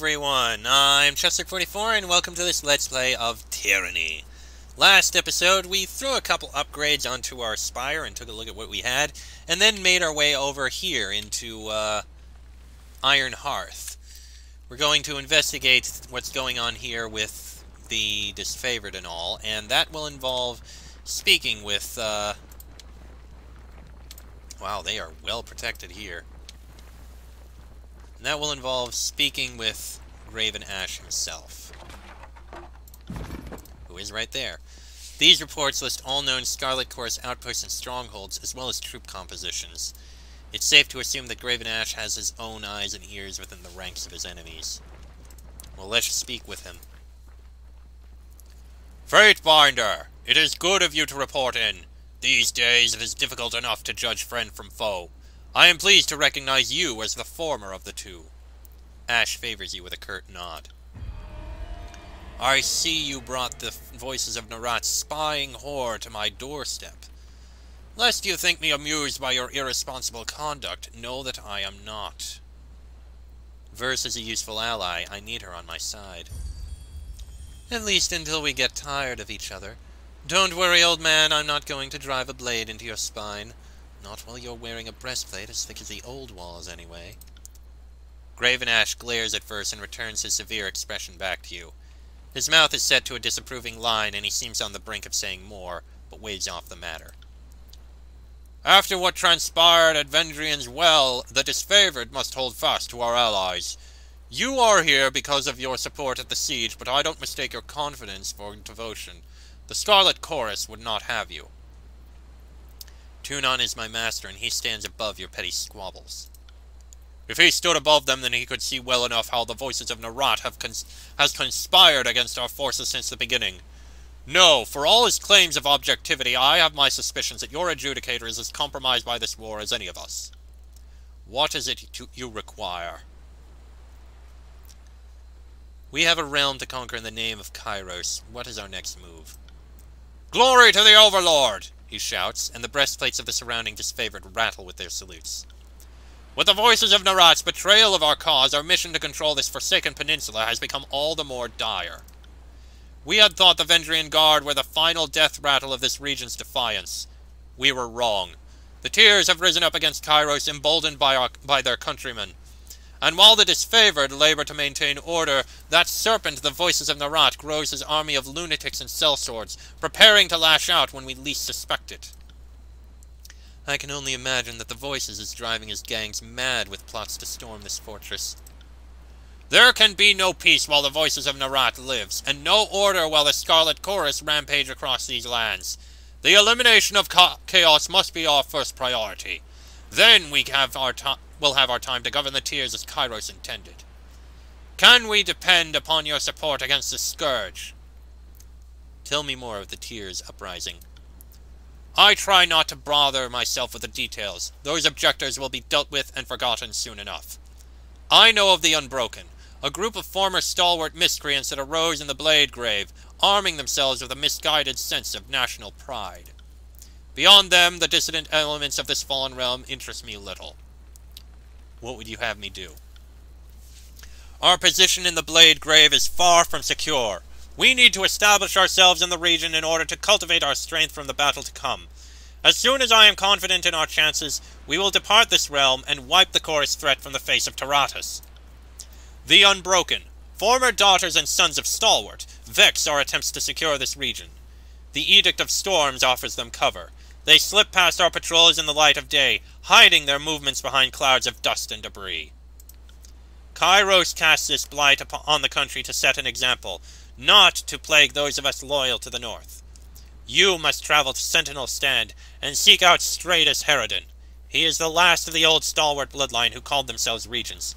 everyone, I'm Chester44 and welcome to this Let's Play of Tyranny. Last episode, we threw a couple upgrades onto our spire and took a look at what we had, and then made our way over here into Iron Hearth. We're going to investigate what's going on here with the disfavored and all, and that will involve speaking with, wow, they are well protected here. And that will involve speaking with Graven Ashe himself, who is right there. These reports list all known Scarlet Chorus outposts and strongholds, as well as troop compositions. It's safe to assume that Graven Ashe has his own eyes and ears within the ranks of his enemies. Well, let's speak with him. Fatebinder, it is good of you to report in. These days it is difficult enough to judge friend from foe. I am pleased to recognize you as the former of the two. Ashe favors you with a curt nod. I see you brought the voices of Narat's spying whore to my doorstep. Lest you think me amused by your irresponsible conduct, know that I am not. Verse is a useful ally. I need her on my side. At least until we get tired of each other. Don't worry, old man, I'm not going to drive a blade into your spine. Not while you're wearing a breastplate as thick as the old walls, anyway. Graven Ashe glares at Verse and returns his severe expression back to you. His mouth is set to a disapproving line, and he seems on the brink of saying more, but waves off the matter. After what transpired at Vendrian's Well, the disfavored must hold fast to our allies. You are here because of your support at the siege, but I don't mistake your confidence for devotion. The Scarlet Chorus would not have you. Tunon is my master, and he stands above your petty squabbles. If he stood above them, then he could see well enough how the voices of Narat has conspired against our forces since the beginning. No, for all his claims of objectivity, I have my suspicions that your adjudicator is as compromised by this war as any of us. What is it you require? We have a realm to conquer in the name of Kairos. What is our next move? Glory to the Overlord! He shouts, and the breastplates of the surrounding disfavored rattle with their salutes. With the voices of Narat's betrayal of our cause, our mission to control this forsaken peninsula has become all the more dire. We had thought the Vendrian Guard were the final death rattle of this region's defiance. We were wrong. The Tears have risen up against Kairos, emboldened by their countrymen. And while the disfavored labor to maintain order, that serpent, the voices of Narat, grows his army of lunatics and sellswords, preparing to lash out when we least suspect it. I can only imagine that the voices is driving his gangs mad with plots to storm this fortress. There can be no peace while the voices of Narat lives, and no order while the Scarlet Chorus rampage across these lands. The elimination of chaos must be our first priority. Then we'll have our time to govern the Tears as Kairos intended. Can we depend upon your support against the Scourge? Tell me more of the Tears uprising. I try not to bother myself with the details. Those objectors will be dealt with and forgotten soon enough. I know of the Unbroken, a group of former stalwart miscreants that arose in the Blade Grave, arming themselves with a misguided sense of national pride. Beyond them, the dissident elements of this fallen realm interest me little. What would you have me do? Our position in the Blade Grave is far from secure. We need to establish ourselves in the region in order to cultivate our strength from the battle to come. As soon as I am confident in our chances, we will depart this realm and wipe the Chorus threat from the face of Taratus. The Unbroken, former daughters and sons of Stalwart, vex our attempts to secure this region. The Edict of Storms offers them cover. They slip past our patrols in the light of day, hiding their movements behind clouds of dust and debris. Kairos casts this blight upon the country to set an example, not to plague those of us loyal to the north. You must travel to Sentinel Stand and seek out Stratus Herodin. He is the last of the old stalwart bloodline who called themselves regents.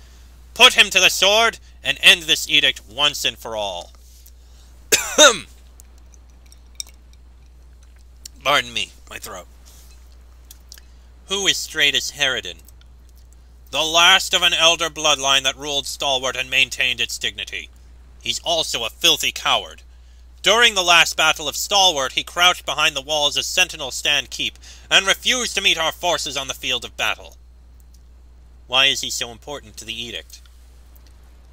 Put him to the sword and end this edict once and for all. Pardon me, my throat. Who is Stratus Herodin? The last of an elder bloodline that ruled Stalwart and maintained its dignity. He's also a filthy coward. During the last battle of Stalwart, he crouched behind the walls of Sentinel Stand Keep and refused to meet our forces on the field of battle. Why is he so important to the edict?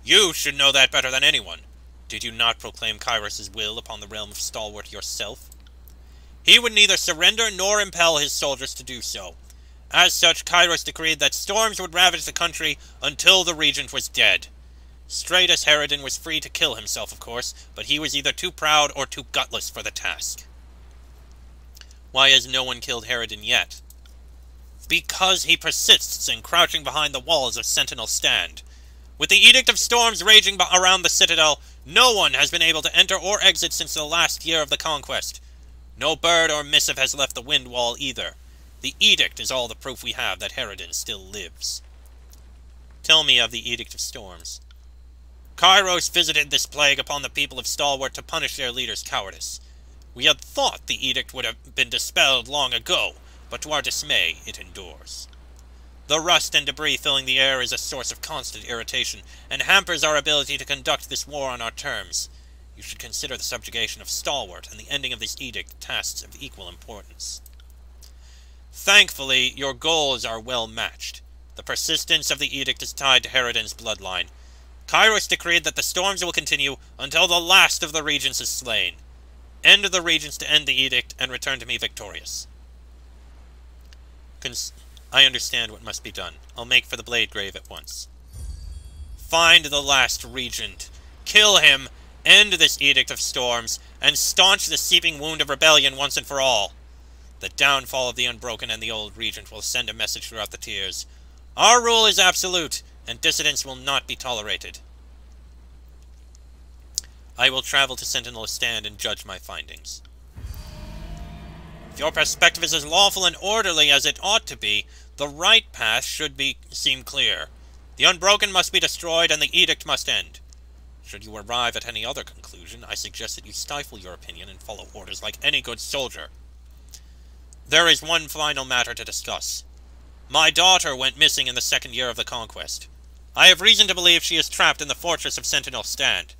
You should know that better than anyone. Did you not proclaim Kairos' will upon the realm of Stalwart yourself? He would neither surrender nor impel his soldiers to do so. As such, Kairos decreed that storms would ravage the country until the regent was dead. Stratus Herodin was free to kill himself, of course, but he was either too proud or too gutless for the task. Why has no one killed Herodin yet? Because he persists in crouching behind the walls of Sentinel Stand. With the Edict of Storms raging around the Citadel, no one has been able to enter or exit since the last year of the conquest. No bird or missive has left the wind wall either. The Edict is all the proof we have that Herodin still lives. Tell me of the Edict of Storms. Kairos visited this plague upon the people of Stalwart to punish their leader's cowardice. We had thought the edict would have been dispelled long ago, but to our dismay, it endures. The rust and debris filling the air is a source of constant irritation, and hampers our ability to conduct this war on our terms. You should consider the subjugation of Stalwart and the ending of this edict tasks of equal importance. Thankfully, your goals are well matched. The persistence of the edict is tied to Herodin's bloodline. Kairos decreed that the storms will continue until the last of the regents is slain. End the regents to end the edict and return to me victorious. I understand what must be done. I'll make for the Blade Grave at once. Find the last regent. Kill him, end this Edict of Storms, and staunch the seeping wound of rebellion once and for all. The downfall of the Unbroken and the old regent will send a message throughout the tiers. Our rule is absolute, and dissidence will not be tolerated. I will travel to Sentinel Stand and judge my findings. If your perspective is as lawful and orderly as it ought to be, the right path should seem clear. The Unbroken must be destroyed and the edict must end. Should you arrive at any other conclusion, I suggest that you stifle your opinion and follow orders like any good soldier. There is one final matter to discuss. My daughter went missing in the second year of the conquest. I have reason to believe she is trapped in the fortress of Sentinel Stand.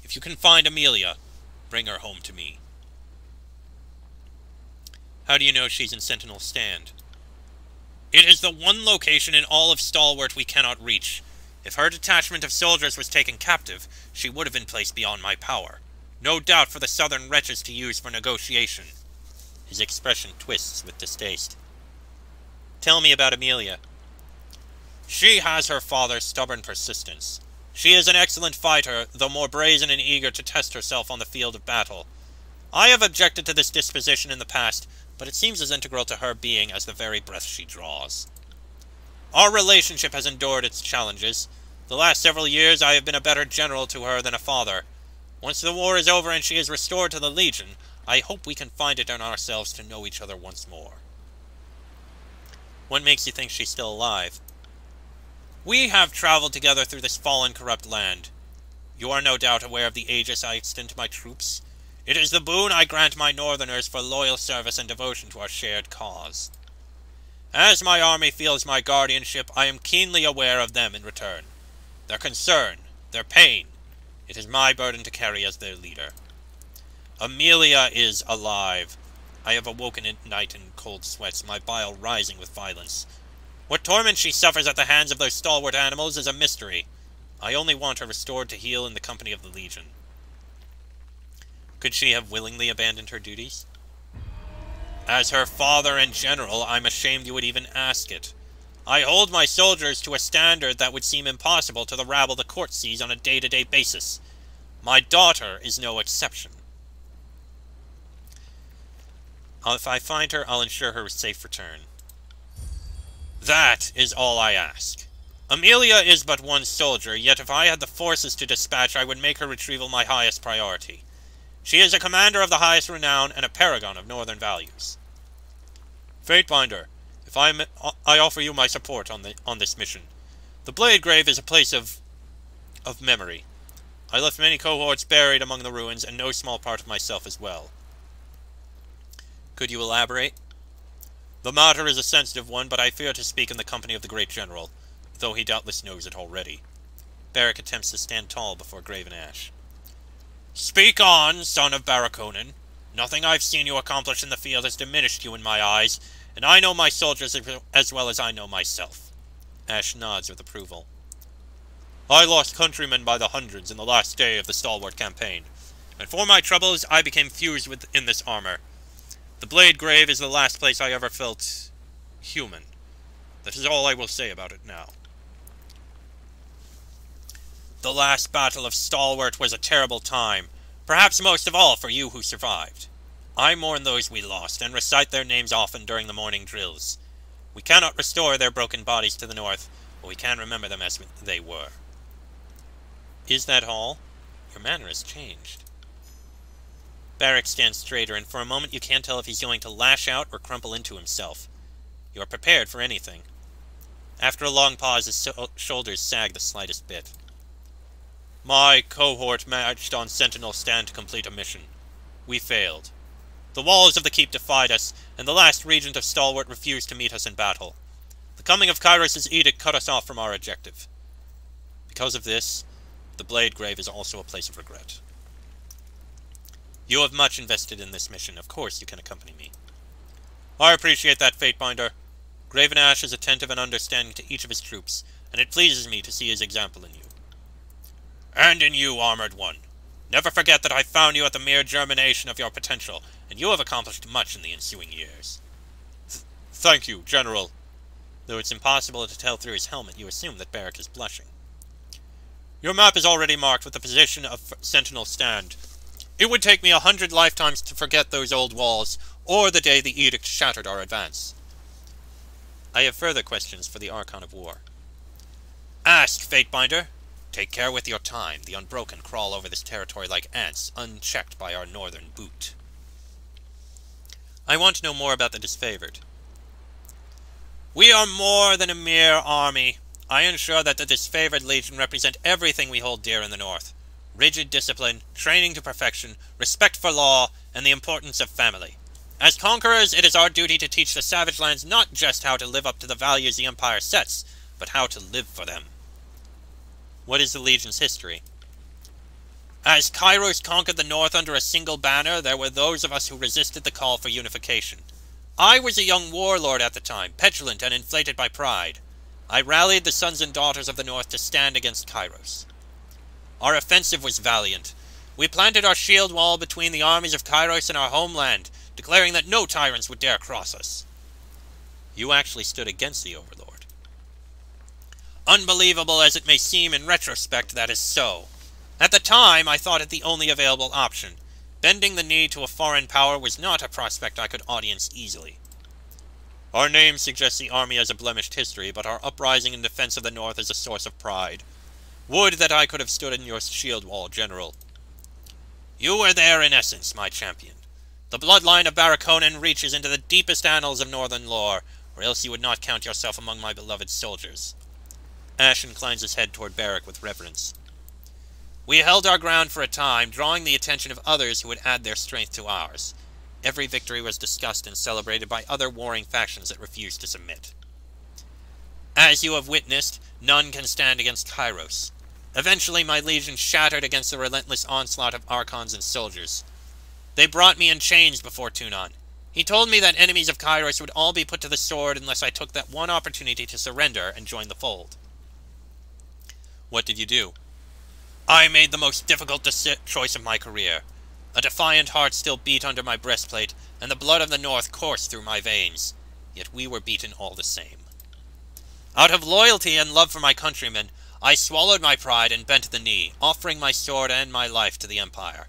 If you can find Amelia, bring her home to me. How do you know she's in Sentinel Stand? It is the one location in all of Stalwart we cannot reach. If her detachment of soldiers was taken captive, she would have been placed beyond my power. No doubt for the southern wretches to use for negotiation. His expression twists with distaste. Tell me about Amelia. She has her father's stubborn persistence. She is an excellent fighter, though more brazen and eager to test herself on the field of battle. I have objected to this disposition in the past, but it seems as integral to her being as the very breath she draws. Our relationship has endured its challenges. The last several years I have been a better general to her than a father. Once the war is over and she is restored to the Legion, I hope we can find it in ourselves to know each other once more. What makes you think she's still alive? We have traveled together through this fallen, corrupt land. You are no doubt aware of the aegis I extend to my troops. It is the boon I grant my northerners for loyal service and devotion to our shared cause. As my army feels my guardianship, I am keenly aware of them in return. Their concern, their pain, it is my burden to carry as their leader. Amelia is alive. I have awoken at night in cold sweats, my bile rising with violence. What torment she suffers at the hands of those stalwart animals is a mystery. I only want her restored to heal in the company of the Legion. Could she have willingly abandoned her duties? As her father and general, I'm ashamed you would even ask it. I hold my soldiers to a standard that would seem impossible to the rabble the court sees on a day-to-day basis. My daughter is no exception. If I find her, I'll ensure her safe return. That is all I ask. Amelia is but one soldier, yet if I had the forces to dispatch, I would make her retrieval my highest priority. She is a commander of the highest renown and a paragon of northern values. Fatebinder, I offer you my support on this mission. The Blade Grave is a place of memory. I left many cohorts buried among the ruins, and no small part of myself as well. Could you elaborate? The matter is a sensitive one, but I fear to speak in the company of the great general, though he doubtless knows it already. Barrack attempts to stand tall before Graven Ashe. Speak on, son of Barraconan. Nothing I've seen you accomplish in the field has diminished you in my eyes, and I know my soldiers as well as I know myself. Ashe nods with approval. I lost countrymen by the hundreds in the last day of the stalwart campaign, and for my troubles I became fused within this armor. The blade grave is the last place I ever felt human. That is all I will say about it now. The last battle of Stalwart was a terrible time, perhaps most of all for you who survived. I mourn those we lost, and recite their names often during the morning drills. We cannot restore their broken bodies to the north, but we can remember them as they were. Is that all? Your manner has changed. Barrack stands straighter, and for a moment you can't tell if he's going to lash out or crumple into himself. You are prepared for anything. After a long pause, his shoulders sag the slightest bit. My cohort marched on Sentinel Stand to complete a mission. We failed. The walls of the keep defied us, and the last regent of Stalwart refused to meet us in battle. The coming of Kairos' edict cut us off from our objective. Because of this, the Blade Grave is also a place of regret. You have much invested in this mission. Of course you can accompany me. I appreciate that, Fatebinder. Graven Ashe is attentive and understanding to each of his troops, and it pleases me to see his example in you. And in you, Armored One. Never forget that I found you at the mere germination of your potential, and you have accomplished much in the ensuing years. Thank you, General. Though it's impossible to tell through his helmet, you assume that Barrack is blushing. Your map is already marked with the position of Sentinel Stand. It would take me 100 lifetimes to forget those old walls, or the day the edict shattered our advance. I have further questions for the Archon of War. Ask, Fatebinder. Take care with your time. The Unbroken crawl over this territory like ants, unchecked by our northern boot. I want to know more about the Disfavored. We are more than a mere army. I ensure that the Disfavored Legion represent everything we hold dear in the north. Rigid discipline, training to perfection, respect for law, and the importance of family. As conquerors, it is our duty to teach the Savage Lands not just how to live up to the values the Empire sets, but how to live for them. What is the Legion's history? As Kairos conquered the North under a single banner, there were those of us who resisted the call for unification. I was a young warlord at the time, petulant and inflated by pride. I rallied the sons and daughters of the North to stand against Kairos. Our offensive was valiant. We planted our shield wall between the armies of Kairos and our homeland, declaring that no tyrants would dare cross us. You actually stood against the Overlord. Unbelievable as it may seem in retrospect, that is so. At the time, I thought it the only available option. Bending the knee to a foreign power was not a prospect I could audience easily. Our name suggests the army has a blemished history, but our uprising in defense of the North is a source of pride. Would that I could have stood in your shield wall, General. You were there in essence, my champion. The bloodline of Barraconan reaches into the deepest annals of northern lore, or else you would not count yourself among my beloved soldiers. Ashe inclines his head toward Barrack with reverence. We held our ground for a time, drawing the attention of others who would add their strength to ours. Every victory was discussed and celebrated by other warring factions that refused to submit. As you have witnessed, none can stand against Kairos. Eventually my legion shattered against the relentless onslaught of Archons and soldiers. They brought me in chains before Tunon. He told me that enemies of Kairos would all be put to the sword unless I took that one opportunity to surrender and join the fold. What did you do? I made the most difficult choice of my career. A defiant heart still beat under my breastplate, and the blood of the North coursed through my veins. Yet we were beaten all the same. Out of loyalty and love for my countrymen, I swallowed my pride and bent the knee, offering my sword and my life to the Empire.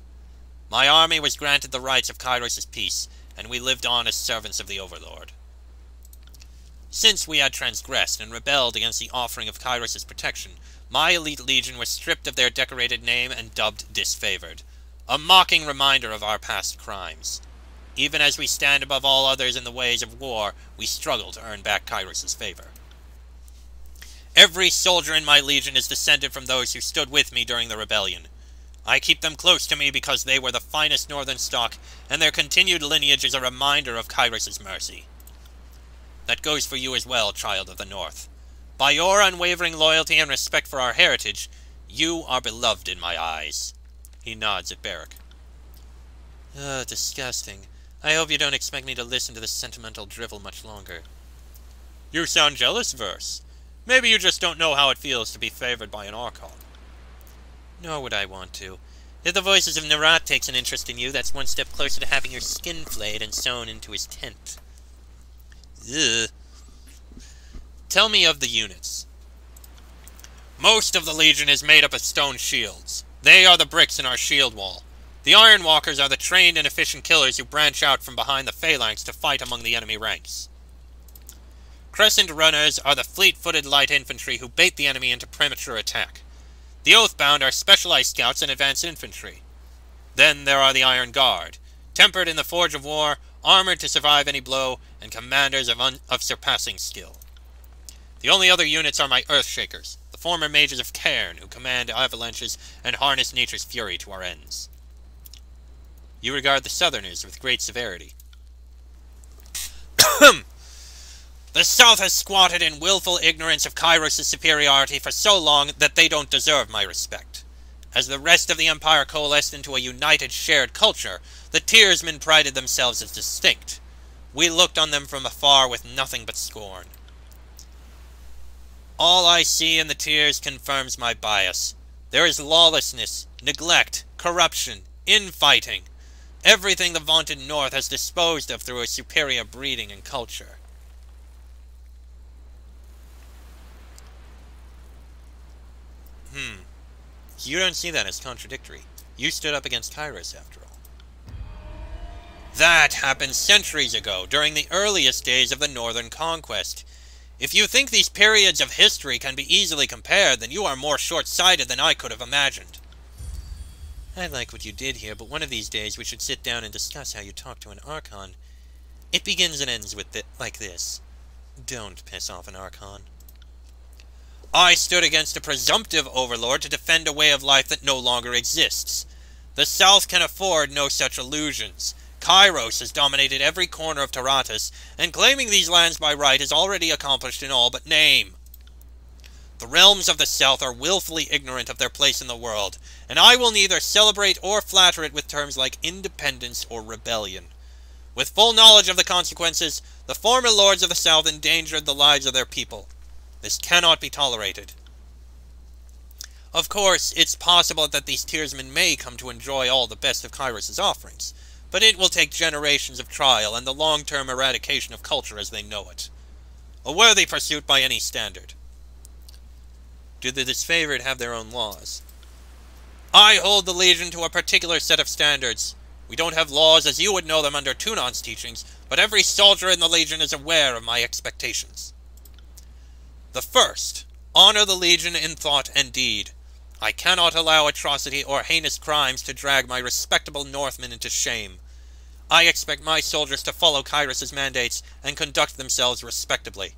My army was granted the rights of Kairos' peace, and we lived on as servants of the Overlord. Since we had transgressed and rebelled against the offering of Kairos' protection, my elite legion was stripped of their decorated name and dubbed Disfavored, a mocking reminder of our past crimes. Even as we stand above all others in the ways of war, we struggle to earn back Kairos' favor. Every soldier in my legion is descended from those who stood with me during the rebellion. I keep them close to me because they were the finest northern stock, and their continued lineage is a reminder of Kairos' mercy. That goes for you as well, child of the North. By your unwavering loyalty and respect for our heritage, you are beloved in my eyes. He nods at Barrack. Disgusting. I hope you don't expect me to listen to this sentimental drivel much longer. You sound jealous, Verse. Maybe you just don't know how it feels to be favored by an Archon. Nor would I want to. If the voices of Nerat takes an interest in you, that's one step closer to having your skin flayed and sewn into his tent. Ugh. Tell me of the units. Most of the Legion is made up of stone shields. They are the bricks in our shield wall. The Iron Walkers are the trained and efficient killers who branch out from behind the phalanx to fight among the enemy ranks. Crescent Runners are the fleet-footed light infantry who bait the enemy into premature attack. The Oathbound are specialized scouts and advanced infantry. Then there are the Iron Guard, tempered in the Forge of War, armored to survive any blow, and commanders of surpassing skill. The only other units are my Earthshakers, the former mages of Cairn, who command avalanches and harness nature's fury to our ends. You regard the Southerners with great severity. The South has squatted in willful ignorance of Kairos' superiority for so long that they don't deserve my respect. As the rest of the Empire coalesced into a united, shared culture, the Tearsmen prided themselves as distinct. We looked on them from afar with nothing but scorn. All I see in the Tears confirms my bias. There is lawlessness, neglect, corruption, infighting. Everything the vaunted North has disposed of through a superior breeding and culture. You don't see that as contradictory. You stood up against Kairos, after all. That happened centuries ago, during the earliest days of the Northern Conquest. If you think these periods of history can be easily compared, then you are more short-sighted than I could have imagined. I like what you did here, but one of these days we should sit down and discuss how you talk to an Archon. It begins and ends with like this. Don't piss off an Archon. I stood against a presumptive overlord to defend a way of life that no longer exists. The South can afford no such illusions. Kairos has dominated every corner of Taratus, and claiming these lands by right is already accomplished in all but name. The realms of the South are willfully ignorant of their place in the world, and I will neither celebrate or flatter it with terms like independence or rebellion. With full knowledge of the consequences, the former lords of the South endangered the lives of their people. This cannot be tolerated. Of course, it's possible that these Tearsmen may come to enjoy all the best of Kairos' offerings, but it will take generations of trial and the long-term eradication of culture as they know it. A worthy pursuit by any standard. Do the disfavored have their own laws? I hold the Legion to a particular set of standards. We don't have laws as you would know them under Tunon's teachings, but every soldier in the Legion is aware of my expectations. The first, honor the Legion in thought and deed. I cannot allow atrocity or heinous crimes to drag my respectable Northmen into shame. I expect my soldiers to follow Kairos' mandates and conduct themselves respectably.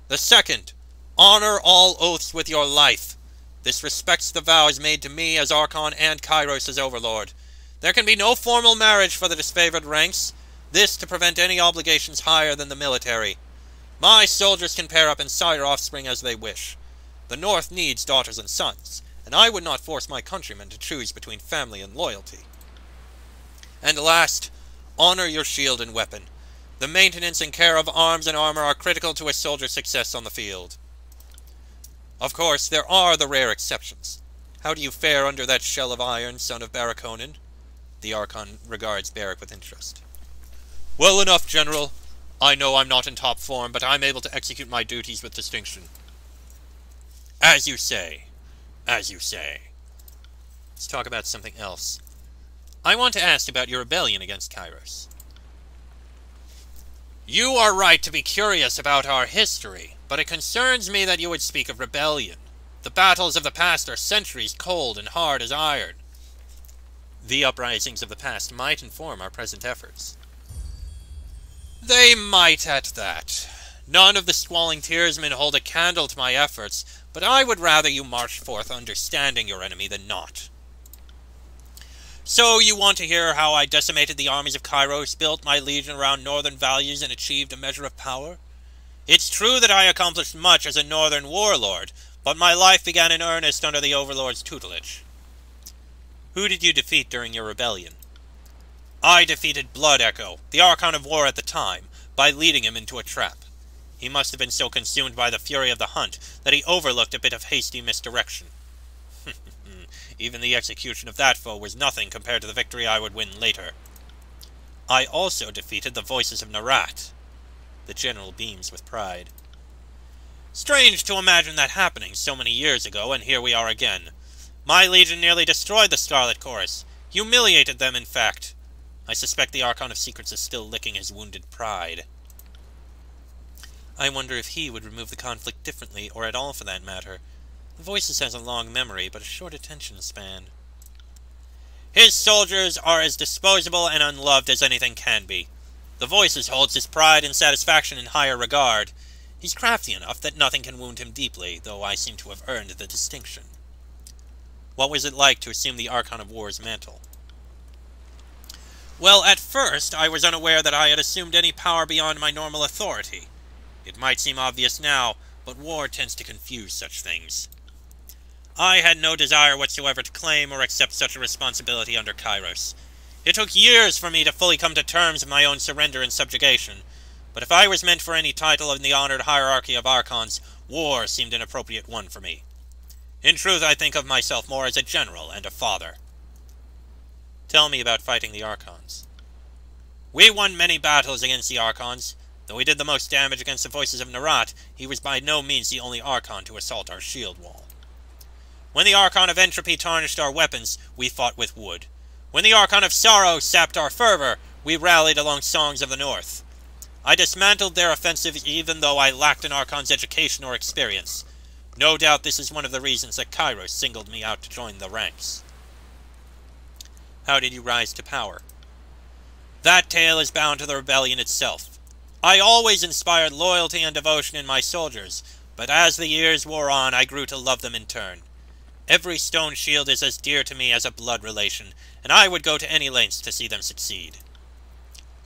The second, honor all oaths with your life. This respects the vows made to me as Archon and Kairos as Overlord. There can be no formal marriage for the disfavored ranks, this to prevent any obligations higher than the military. My soldiers can pair up and sire offspring as they wish. The North needs daughters and sons, and I would not force my countrymen to choose between family and loyalty. And last, honor your shield and weapon. The maintenance and care of arms and armor are critical to a soldier's success on the field. Of course, there are the rare exceptions. How do you fare under that shell of iron, son of Barakonin? The Archon regards Barrack with interest. Well enough, General. I know I'm not in top form, but I'm able to execute my duties with distinction. As you say. As you say. Let's talk about something else. I want to ask about your rebellion against Kairos. You are right to be curious about our history, but it concerns me that you would speak of rebellion. The battles of the past are centuries cold and hard as iron. The uprisings of the past might inform our present efforts. They might at that. None of the squalling Tearsmen hold a candle to my efforts, but I would rather you marched forth understanding your enemy than not. So you want to hear how I decimated the armies of Kairos, built my legion around northern values, and achieved a measure of power? It's true that I accomplished much as a northern warlord, but my life began in earnest under the Overlord's tutelage. Who did you defeat during your rebellion? I defeated Blood Echo, the Archon of War at the time, by leading him into a trap. He must have been so consumed by the fury of the hunt that he overlooked a bit of hasty misdirection. Even the execution of that foe was nothing compared to the victory I would win later. I also defeated the voices of Narat. The general beams with pride. Strange to imagine that happening so many years ago, and here we are again. My legion nearly destroyed the Scarlet Chorus. Humiliated them, in fact. I suspect the Archon of Secrets is still licking his wounded pride. I wonder if he would remove the conflict differently, or at all for that matter. The Voices has a long memory, but a short attention span. His soldiers are as disposable and unloved as anything can be. The Voices holds his pride and satisfaction in higher regard. He's crafty enough that nothing can wound him deeply, though I seem to have earned the distinction. What was it like to assume the Archon of War's mantle? Well, at first, I was unaware that I had assumed any power beyond my normal authority. It might seem obvious now, but war tends to confuse such things. I had no desire whatsoever to claim or accept such a responsibility under Kairos. It took years for me to fully come to terms with my own surrender and subjugation, but if I was meant for any title in the honored hierarchy of Archons, war seemed an appropriate one for me. In truth, I think of myself more as a general and a father. Tell me about fighting the Archons. We won many battles against the Archons. Though we did the most damage against the Voices of Narat, he was by no means the only Archon to assault our shield wall. When the Archon of Entropy tarnished our weapons, we fought with wood. When the Archon of Sorrow sapped our fervor, we rallied along Songs of the North. I dismantled their offensive even though I lacked an Archon's education or experience. No doubt this is one of the reasons that Kairos singled me out to join the ranks. How did you rise to power? That tale is bound to the rebellion itself. I always inspired loyalty and devotion in my soldiers, but as the years wore on, I grew to love them in turn. Every stone shield is as dear to me as a blood relation, and I would go to any lengths to see them succeed.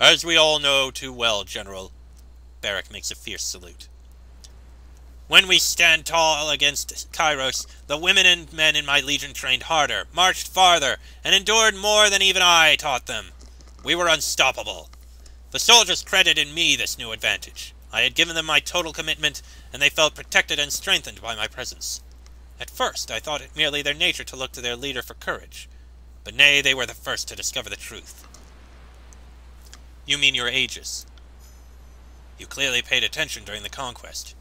As we all know too well, General. Barrack makes a fierce salute. When we stand tall against Kairos, the women and men in my legion trained harder, marched farther, and endured more than even I taught them. We were unstoppable. The soldiers credited me this new advantage. I had given them my total commitment, and they felt protected and strengthened by my presence. At first, I thought it merely their nature to look to their leader for courage. But nay, they were the first to discover the truth. You mean your Aegis? You clearly paid attention during the conquest.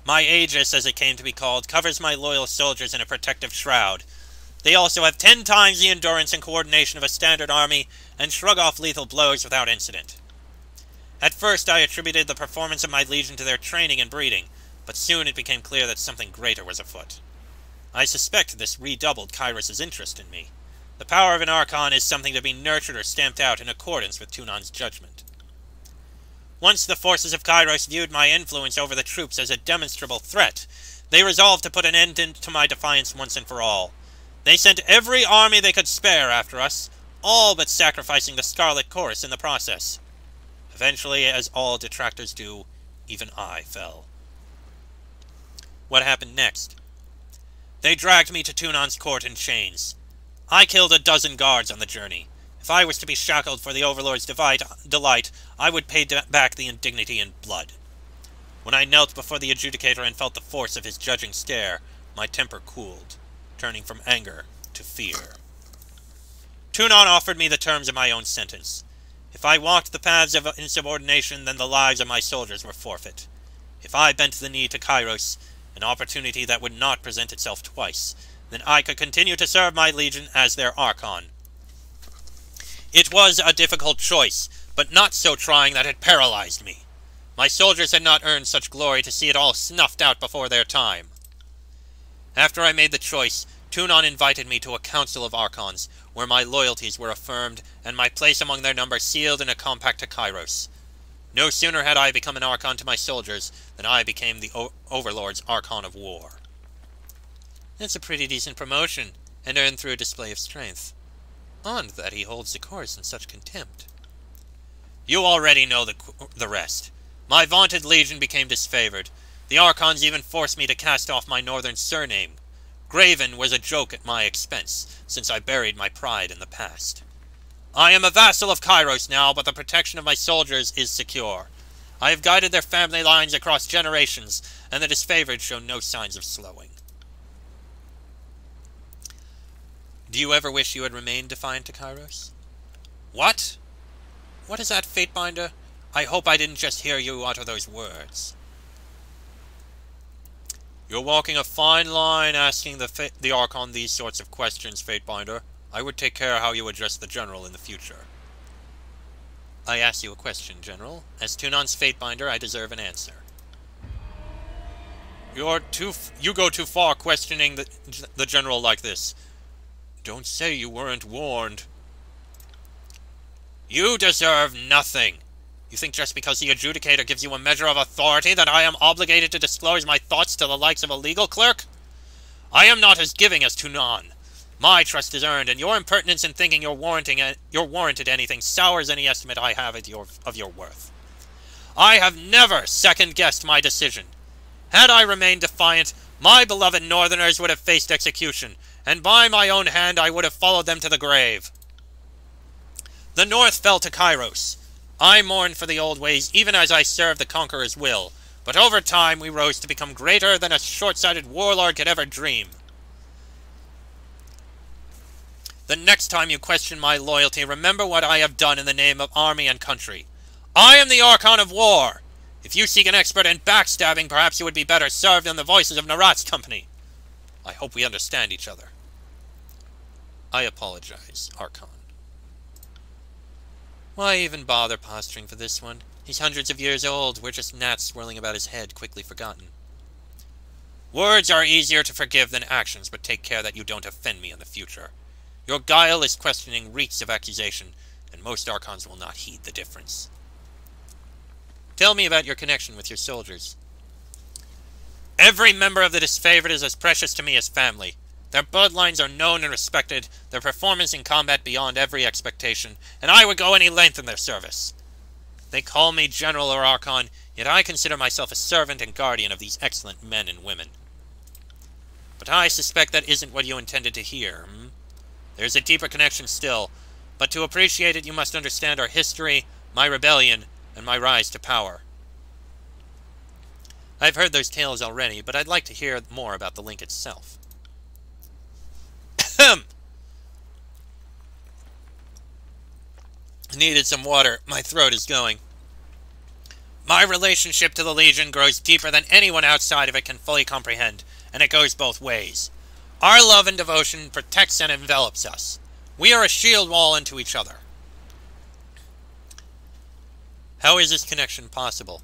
My Aegis, as it came to be called, covers my loyal soldiers in a protective shroud. They also have 10 times the endurance and coordination of a standard army, and shrug off lethal blows without incident. At first, I attributed the performance of my legion to their training and breeding, but soon it became clear that something greater was afoot. I suspect this redoubled Kairos' interest in me. The power of an Archon is something to be nurtured or stamped out in accordance with Tunan's judgment. Once the forces of Kairos viewed my influence over the troops as a demonstrable threat, they resolved to put an end to my defiance once and for all. They sent every army they could spare after us, all but sacrificing the Scarlet Chorus in the process. Eventually, as all detractors do, even I fell. What happened next? They dragged me to Tunan's court in chains. I killed a dozen guards on the journey. If I was to be shackled for the Overlord's delight, I would pay back the indignity in blood. When I knelt before the adjudicator and felt the force of his judging stare, my temper cooled, turning from anger to fear. Tunan offered me the terms of my own sentence. If I walked the paths of insubordination, then the lives of my soldiers were forfeit. If I bent the knee to Kairos, an opportunity that would not present itself twice, then I could continue to serve my legion as their Archon. It was a difficult choice, but not so trying that it paralyzed me. My soldiers had not earned such glory to see it all snuffed out before their time. After I made the choice, Tunan invited me to a council of Archons, where my loyalties were affirmed, and my place among their number sealed in a compact to Kairos. No sooner had I become an Archon to my soldiers than I became the Overlord's Archon of War. That's a pretty decent promotion, and earned through a display of strength. Odd that he holds the course in such contempt. You already know the rest. My vaunted legion became disfavored. The Archons even forced me to cast off my northern surname. Graven was a joke at my expense, since I buried my pride in the past. I am a vassal of Kairos now, but the protection of my soldiers is secure. I have guided their family lines across generations, and the disfavored show no signs of slowing. Do you ever wish you had remained defiant to Kairos? What? What is that, Fatebinder? I hope I didn't just hear you utter those words. You're walking a fine line asking the Archon these sorts of questions, Fatebinder. I would take care how you address the General in the future. I ask you a question, General. As Tunon's Fatebinder, I deserve an answer. You go too far questioning the General like this. Don't say you weren't warned. You deserve nothing. You think just because the Adjudicator gives you a measure of authority that I am obligated to disclose my thoughts to the likes of a legal clerk? I am not as giving as Tunon. My trust is earned, and your impertinence in thinking you're warranted anything sours any estimate I have of your worth. I have never second-guessed my decision. Had I remained defiant, my beloved Northerners would have faced execution, and by my own hand I would have followed them to the grave. The North fell to Kairos. I mourned for the old ways even as I served the Conqueror's will, but over time we rose to become greater than a short-sighted warlord could ever dream. The next time you question my loyalty, remember what I have done in the name of army and country. I am the Archon of War. If you seek an expert in backstabbing, perhaps you would be better served in the voices of Narat's company. I hope we understand each other. I apologize, Archon. Why even bother posturing for this one? He's hundreds of years old. We're just gnats swirling about his head, quickly forgotten. Words are easier to forgive than actions, but take care that you don't offend me in the future. Your guileless questioning reeks of accusation, and most Archons will not heed the difference. Tell me about your connection with your soldiers. Every member of the disfavored is as precious to me as family. Their bloodlines are known and respected, their performance in combat beyond every expectation, and I would go any length in their service. They call me General or Archon, yet I consider myself a servant and guardian of these excellent men and women. But I suspect that isn't what you intended to hear, There's a deeper connection still, but to appreciate it you must understand our history, my rebellion, and my rise to power. I've heard those tales already, but I'd like to hear more about the link itself. Needed some water. My throat is going. My relationship to the Legion grows deeper than anyone outside of it can fully comprehend, and it goes both ways. Our love and devotion protects and envelops us. We are a shield wall unto each other. How is this connection possible?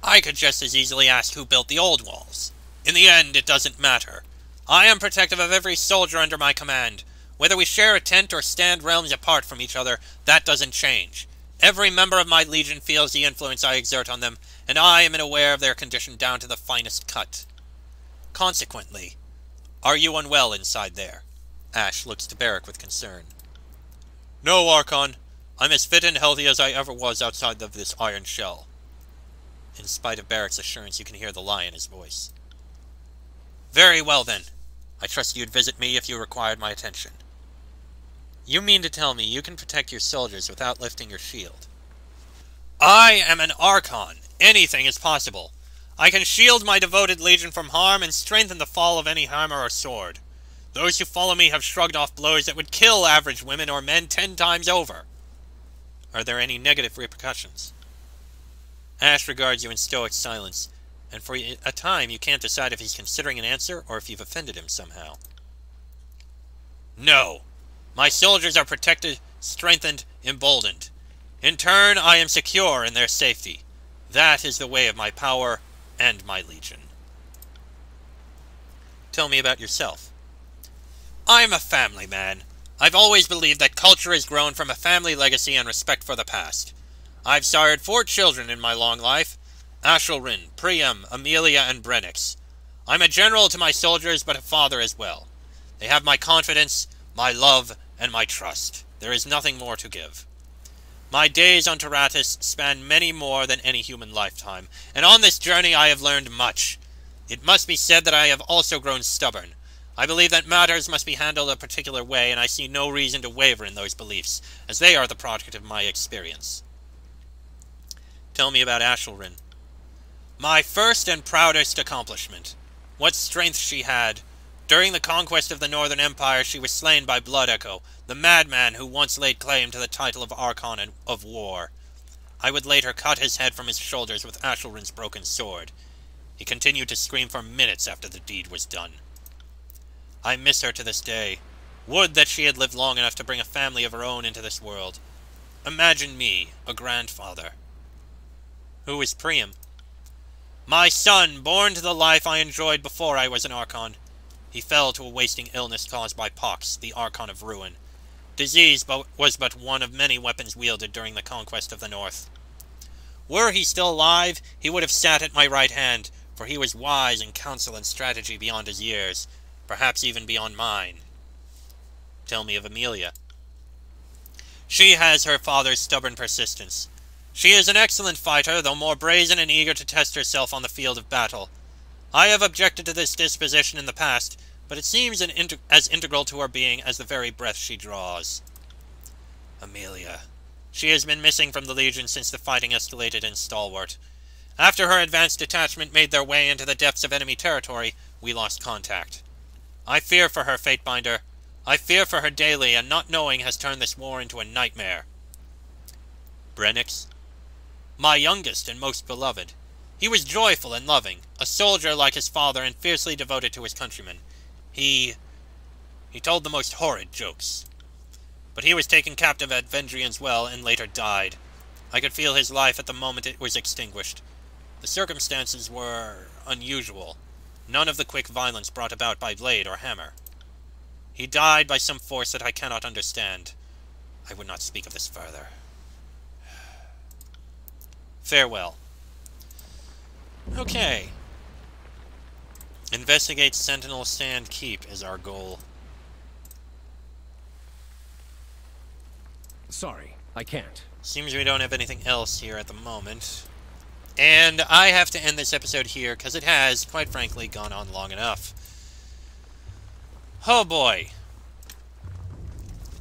I could just as easily ask who built the old walls. In the end, it doesn't matter. I am protective of every soldier under my command. Whether we share a tent or stand realms apart from each other, that doesn't change. Every member of my Legion feels the influence I exert on them, and I am aware of their condition down to the finest cut. Consequently, are you unwell inside there? Ashe looks to Barrack with concern. No, Archon. I'm as fit and healthy as I ever was outside of this iron shell. In spite of Barrack's assurance, you can hear the lie in his voice. Very well, then. I trust you'd visit me if you required my attention. You mean to tell me you can protect your soldiers without lifting your shield? I am an Archon. Anything is possible. I can shield my devoted Legion from harm and strengthen the fall of any hammer or sword. Those who follow me have shrugged off blows that would kill average women or men 10 times over. Are there any negative repercussions? Ashe regards you in stoic silence, and for a time you can't decide if he's considering an answer or if you've offended him somehow. No. My soldiers are protected, strengthened, emboldened. In turn, I am secure in their safety. That is the way of my power and my Legion. Tell me about yourself. I'm a family man. I've always believed that culture has grown from a family legacy and respect for the past. I've sired 4 children in my long life. Ashelrin, Priam, Amelia, and Brennix. I'm a general to my soldiers, but a father as well. They have my confidence, my love, and my trust. There is nothing more to give. My days on Tyranny span many more than any human lifetime, and on this journey I have learned much. It must be said that I have also grown stubborn. I believe that matters must be handled a particular way, and I see no reason to waver in those beliefs, as they are the product of my experience. Tell me about Ashelrin. My first and proudest accomplishment. What strength she had. During the conquest of the Northern Empire, she was slain by Blood Echo, the madman who once laid claim to the title of Archon of War. I would later cut his head from his shoulders with Ashelrin's broken sword. He continued to scream for minutes after the deed was done. I miss her to this day. Would that she had lived long enough to bring a family of her own into this world. Imagine me, a grandfather. Who is Priam? My son, born to the life I enjoyed before I was an Archon. He fell to a wasting illness caused by Pox, the Archon of Ruin. Disease was but one of many weapons wielded during the conquest of the North. Were he still alive, he would have sat at my right hand, for he was wise in counsel and strategy beyond his years, perhaps even beyond mine. Tell me of Amelia. She has her father's stubborn persistence. She is an excellent fighter, though more brazen and eager to test herself on the field of battle. I have objected to this disposition in the past, but it seems as integral to her being as the very breath she draws. Amelia. She has been missing from the Legion since the fighting escalated in Stalwart. After her advanced detachment made their way into the depths of enemy territory, we lost contact. I fear for her, Fatebinder. I fear for her daily, and not knowing has turned this war into a nightmare. Brennix. My youngest and most beloved. He was joyful and loving, a soldier like his father and fiercely devoted to his countrymen. He told the most horrid jokes. But he was taken captive at Vendrian's Well and later died. I could feel his life at the moment it was extinguished. The circumstances were unusual. None of the quick violence brought about by blade or hammer. He died by some force that I cannot understand. I would not speak of this further. Farewell. Okay. Investigate Sentinel Stand Keep is our goal. Sorry, I can't. Seems we don't have anything else here at the moment. And I have to end this episode here, because it has, quite frankly, gone on long enough. Oh boy.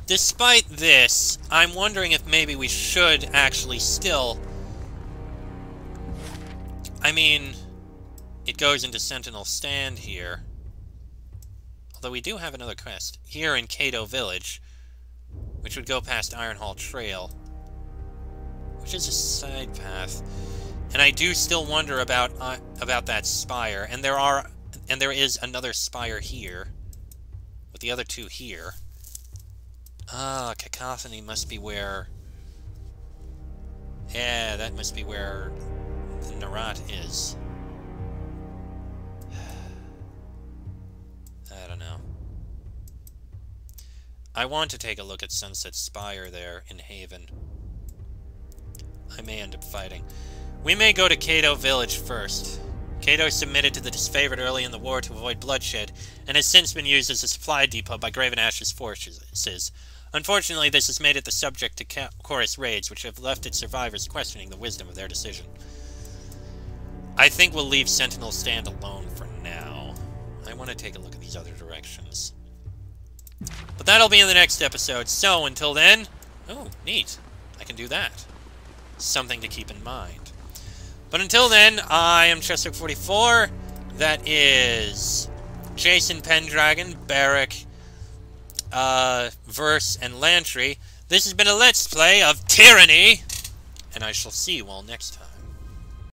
Despite this, I'm wondering if maybe we should actually still... I mean, it goes into Sentinel Stand here. Although we do have another quest here in Cato Village, which would go past Ironhall Trail, which is a side path. And I do still wonder about that spire, and there is another spire here, with the other two here. Ah, Cacophony must be where... Yeah, that must be where the Narat is. I don't know. I want to take a look at Sunset Spire there in Haven. I may end up fighting. We may go to Cato Village first. Cato submitted to the disfavored early in the war to avoid bloodshed, and has since been used as a supply depot by Graven Ashe's forces. Unfortunately, this has made it the subject to chorus raids, which have left its survivors questioning the wisdom of their decision. I think we'll leave Sentinel Stand alone for now. I want to take a look at these other directions. But that'll be in the next episode, so until then... Oh, neat. I can do that. Something to keep in mind. But until then, I am Chester44. That is Jason Pendragon, Barrack, Verse, and Lantry. This has been a Let's Play of Tyranny, and I shall see you all next time.